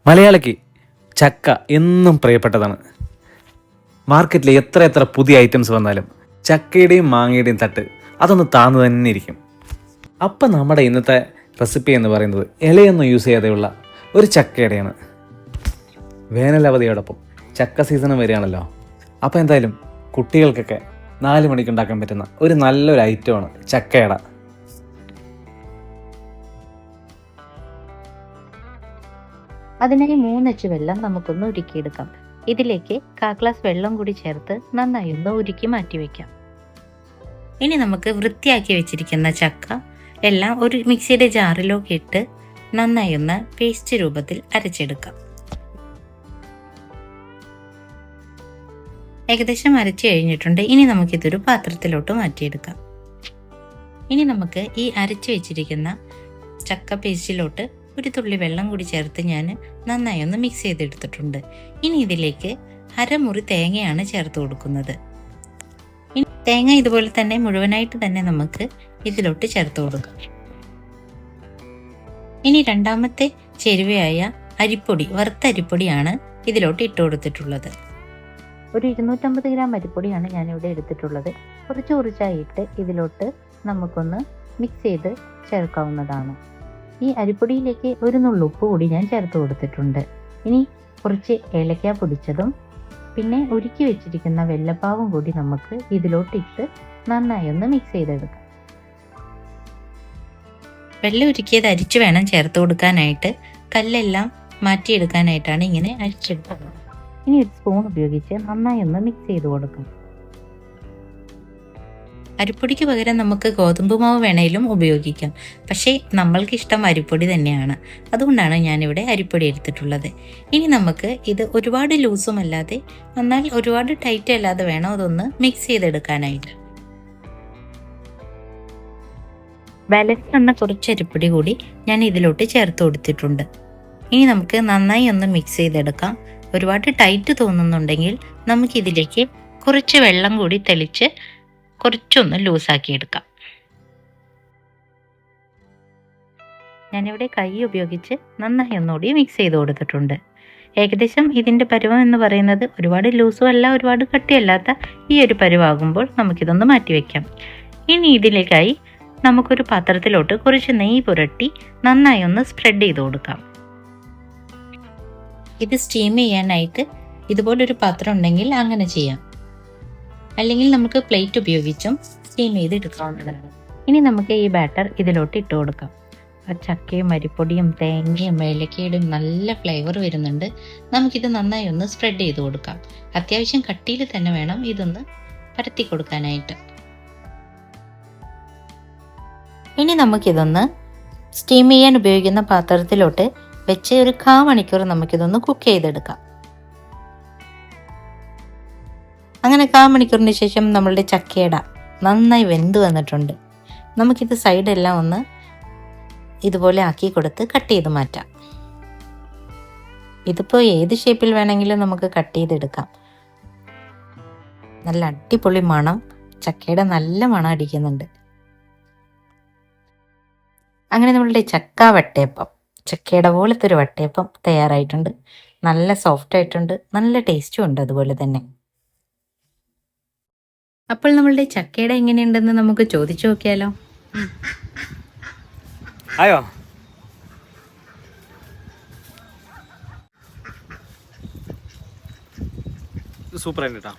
മലയാളിക്ക് ചക്ക എന്നും പ്രിയപ്പെട്ടതാണ്. മാർക്കറ്റിൽ എത്ര പുതിയ ഐറ്റംസ് വന്നാലും ചക്കയുടെയും മാങ്ങയുടെയും തട്ട് അതൊന്ന് താന്നു തന്നെ ഇരിക്കും. അപ്പം നമ്മുടെ ഇന്നത്തെ റെസിപ്പി എന്ന് പറയുന്നത് ഇലയൊന്നും യൂസ് ചെയ്യാതെയുള്ള ഒരു ചക്കയുടെയാണ്. വേനലവധിയോടൊപ്പം ചക്ക സീസണും വരികയാണല്ലോ. അപ്പോൾ എന്തായാലും കുട്ടികൾക്കൊക്കെ 4 മണിക്ക് ഉണ്ടാക്കാൻ പറ്റുന്ന ഒരു നല്ലൊരു ഐറ്റമാണ് ചക്കയട. അതിനായി 3 അച്ച് വെള്ളം നമുക്കൊന്ന് ഉരുക്കിയെടുക്കാം. ഇതിലേക്ക് 1/4 ഗ്ലാസ് വെള്ളം കൂടി ചേർത്ത് നന്നായി ഒന്ന് ഉരുക്കി മാറ്റി വയ്ക്കാം. ഇനി നമുക്ക് വൃത്തിയാക്കി വെച്ചിരിക്കുന്ന ചക്ക എല്ലാം ഒരു മിക്സിയുടെ ജാറിലേക്ക് ഇട്ട് നന്നായി ഒന്ന് പേസ്റ്റ് രൂപത്തിൽ അരച്ചെടുക്കാം. ഏകദേശം അരച്ചു കഴിഞ്ഞിട്ടുണ്ട്. ഇനി നമുക്കിതൊരു പാത്രത്തിലോട്ട് മാറ്റിയെടുക്കാം. ഇനി നമുക്ക് ഈ അരച്ചു വെച്ചിരിക്കുന്ന ചക്ക പേസ്റ്റിലോട്ട് ഒരു തുള്ളി വെള്ളം കൂടി ചേർത്ത് ഞാൻ നന്നായി ഒന്ന് മിക്സ് ചെയ്തെടുത്തിട്ടുണ്ട്. ഇനി ഇതിലേക്ക് അരമുറി തേങ്ങയാണ് ചേർത്ത് കൊടുക്കുന്നത്. ഇനി തേങ്ങ ഇതുപോലെ തന്നെ മുഴുവനായിട്ട് തന്നെ നമുക്ക് ഇതിലോട്ട് ചേർത്ത് കൊടുക്കാം. ഇനി രണ്ടാമത്തെ ചേരുവയായ അരിപ്പൊടി, വറുത്ത അരിപ്പൊടിയാണ് ഇതിലോട്ട് ഇട്ട് കൊടുത്തിട്ടുള്ളത്. ഒരു 250 ഗ്രാം അരിപ്പൊടിയാണ് ഞാനിവിടെ എടുത്തിട്ടുള്ളത്. കുറച്ചായിട്ട് ഇതിലോട്ട് നമുക്കൊന്ന് മിക്സ് ചെയ്ത് ചേർക്കാവുന്നതാണ്. ഈ അരിപ്പൊടിയിലേക്ക് ഒരു നുള്ളുപ്പ് കൂടി ഞാൻ ചേർത്ത് കൊടുത്തിട്ടുണ്ട്. ഇനി കുറച്ച് ഏലക്ക പൊടിച്ചതും പിന്നെ ഉരുക്കി വെച്ചിരിക്കുന്ന വെല്ലപ്പാവും കൂടി നമുക്ക് ഇതിലോട്ടിട്ട് നന്നായി ഒന്ന് മിക്സ് ചെയ്തെടുക്കാം. വെള്ളം ഉരുക്കിയത് അരിച്ചു വേണം ചേർത്ത് കൊടുക്കാനായിട്ട്. കല്ലെല്ലാം മാറ്റിയെടുക്കാനായിട്ടാണ് ഇങ്ങനെ അരിച്ചെടുക്കുന്നത്. ഇനി ഒരു സ്പൂൺ ഉപയോഗിച്ച് നന്നായി ഒന്ന് മിക്സ് ചെയ്ത് കൊടുക്കാം. അരിപ്പൊടിക്ക് പകരം നമുക്ക് ഗോതമ്പ് മാവ് വേണേലും ഉപയോഗിക്കാം. പക്ഷേ നമ്മൾക്ക് ഇഷ്ടം അരിപ്പൊടി തന്നെയാണ്. അതുകൊണ്ടാണ് ഞാനിവിടെ അരിപ്പൊടി എടുത്തിട്ടുള്ളത്. ഇനി നമുക്ക് ഇത് ഒരുപാട് ലൂസും അല്ലാതെ എന്നാൽ ഒരുപാട് ടൈറ്റ് അല്ലാതെ വേണം അതൊന്ന് മിക്സ് ചെയ്തെടുക്കാനായിട്ട്. ബാലൻസ് എന്ന കുറച്ച് അരിപ്പൊടി കൂടി ഞാൻ ഇതിലോട്ട് ചേർത്ത് കൊടുത്തിട്ടുണ്ട്. ഇനി നമുക്ക് നന്നായി ഒന്ന് മിക്സ് ചെയ്തെടുക്കാം. ഒരുപാട് ടൈറ്റ് തോന്നുന്നുണ്ടെങ്കിൽ നമുക്കിതിലേക്ക് കുറച്ച് വെള്ളം കൂടി തെളിച്ച് കുറച്ചൊന്ന് ലൂസാക്കി എടുക്കാം. ഞാനിവിടെ കൈ ഉപയോഗിച്ച് നന്നായി ഒന്നുകൂടി മിക്സ് ചെയ്ത് കൊടുത്തിട്ടുണ്ട്. ഏകദേശം ഇതിൻ്റെ പരുവം എന്ന് പറയുന്നത് ഒരുപാട് ലൂസും അല്ല ഒരുപാട് കട്ടിയല്ലാത്ത ഈ ഒരു പരുവാകുമ്പോൾ നമുക്കിതൊന്ന് മാറ്റി വയ്ക്കാം. ഇനി ഇതിലേക്കായി നമുക്കൊരു പാത്രത്തിലോട്ട് കുറച്ച് നെയ്യ് പുരട്ടി നന്നായി ഒന്ന് സ്പ്രെഡ് ചെയ്ത് കൊടുക്കാം. ഇത് സ്റ്റീം ചെയ്യാനായിട്ട് ഇതുപോലൊരു പാത്രം ഉണ്ടെങ്കിൽ അങ്ങനെ ചെയ്യാം. അല്ലെങ്കിൽ നമുക്ക് പ്ലേറ്റ് ഉപയോഗിച്ചും സ്റ്റീം ചെയ്ത് എടുക്കാവുന്നതാണ്. ഇനി നമുക്ക് ഈ ബാറ്റർ ഇതിലോട്ട് ഇട്ട് കൊടുക്കാം. ചക്കയും അരിപ്പൊടിയും തേങ്ങയും ഏലക്കയുടെയും നല്ല ഫ്ലേവർ വരുന്നുണ്ട്. നമുക്കിത് നന്നായി ഒന്ന് സ്പ്രെഡ് ചെയ്ത് കൊടുക്കാം. അത്യാവശ്യം കട്ടിയിൽ തന്നെ വേണം ഇതൊന്ന് പരത്തി കൊടുക്കാനായിട്ട്. ഇനി നമുക്കിതൊന്ന് സ്റ്റീം ചെയ്യാൻ ഉപയോഗിക്കുന്ന പാത്രത്തിലോട്ട് വെച്ച് ഒരു 1/4 മണിക്കൂർ നമുക്കിതൊന്ന് കുക്ക് ചെയ്തെടുക്കാം. അങ്ങനെ 1/4 മണിക്കൂറിന് ശേഷം നമ്മളുടെ ചക്കയട നന്നായി വെന്ത് വന്നിട്ടുണ്ട്. നമുക്കിത് സൈഡെല്ലാം ഒന്ന് ഇതുപോലെ ആക്കി കൊടുത്ത് കട്ട് ചെയ്ത് മാറ്റാം. ഇതിപ്പോൾ ഏത് ഷേപ്പിൽ വേണമെങ്കിലും നമുക്ക് കട്ട് ചെയ്തെടുക്കാം. നല്ല അടിപൊളി മണം, ചക്കയുടെ നല്ല മണം അടിക്കുന്നുണ്ട്. അങ്ങനെ നമ്മളുടെ ചക്ക വട്ടയപ്പം, ചക്കയുടെ പോലത്തെ ഒരു വട്ടയപ്പം തയ്യാറായിട്ടുണ്ട്. നല്ല സോഫ്റ്റ് ആയിട്ടുണ്ട്, നല്ല ടേസ്റ്റും ഉണ്ട് അതുപോലെ തന്നെ. അപ്പോൾ നമ്മളുടെ ചക്കയുടെ എങ്ങനെയുണ്ടെന്ന് നമുക്ക് ചോദിച്ചു നോക്കിയാലോ. ആയോ? സൂപ്പർ ആയിട്ട് കേട്ടോ.